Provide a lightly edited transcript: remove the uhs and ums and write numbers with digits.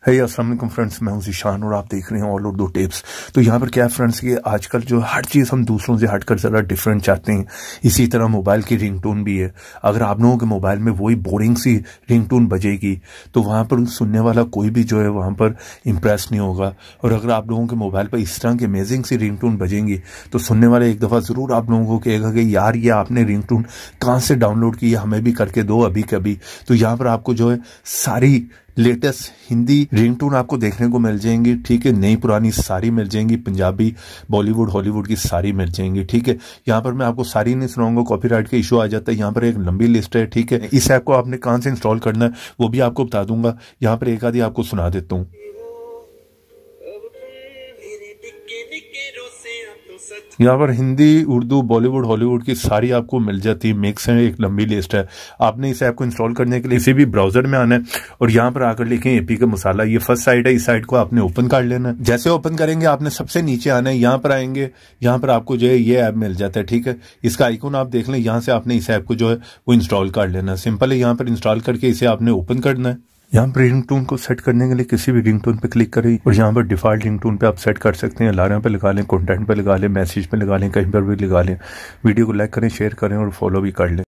हे अस्सलाम वालेकुम फ्रेंड्स, मैं हूं ज़ीशान और आप देख रहे हैं ऑल उर्दू टिप्स। तो यहाँ पर क्या है फ्रेंड्स कि आजकल जो हर चीज़ हम दूसरों से हटकर ज़रा डिफरेंट चाहते हैं। इसी तरह मोबाइल की रिंगटोन भी है। अगर आप लोगों के मोबाइल में वही बोरिंग सी रिंगटोन बजेगी तो वहाँ पर सुनने वाला कोई भी जो है वहाँ पर इम्प्रेस नहीं होगा। और अगर आप लोगों के मोबाइल पर इस तरह की अमेजिंग सी रिंगटोन बजेंगी तो सुनने वाले एक दफ़ा ज़रूर आप लोगों को कहेगा कि यार ये आपने रिंगटोन कहाँ से डाउनलोड की है, हमें भी करके दो अभी कभी। तो यहाँ पर आपको जो है सारी लेटेस्ट हिंदी रिंगटोन आपको देखने को मिल जाएंगी। ठीक है, नई पुरानी सारी मिल जाएंगी, पंजाबी, बॉलीवुड, हॉलीवुड की सारी मिल जाएंगी। ठीक है, यहाँ पर मैं आपको सारी नहीं सुनाऊंगा, कॉपीराइट का इशू आ जाता है। यहाँ पर एक लंबी लिस्ट है। ठीक है, इस ऐप को आपने कहाँ से इंस्टॉल करना है वो भी आपको बता दूंगा। यहाँ पर एक आधी आपको सुना देता हूँ। यहाँ पर हिंदी, उर्दू, बॉलीवुड, हॉलीवुड की सारी आपको मिल जाती है, मिक्स है, एक लंबी लिस्ट है। आपने इस ऐप को इंस्टॉल करने के लिए किसी भी ब्राउजर में आना है और यहाँ पर आकर लिखें एपी का मसाला। ये फर्स्ट साइट है, इस साइट को आपने ओपन कर लेना है। जैसे ओपन करेंगे आपने सबसे नीचे आना है, यहाँ पर आएंगे, यहाँ पर आपको जो है ये ऐप मिल जाता है। ठीक है, इसका आइकॉन आप देख लें, यहाँ से आपने इस ऐप को जो है वो इंस्टॉल कर लेना है। सिंपल है, यहाँ पर इंस्टॉल करके इसे आपने ओपन करना है। यहाँ पर रिंगटोन को सेट करने के लिए किसी भी रिंगटोन पे क्लिक करें और यहाँ पर डिफॉल्ट रिंगटोन पे आप सेट कर सकते हैं। अलार्म पे लगा लें, कॉन्टेंट पे लगा लें, मैसेज पे लगा लें, कहीं पर भी लगा लें। वीडियो को लाइक करें, शेयर करें और फॉलो भी कर लें।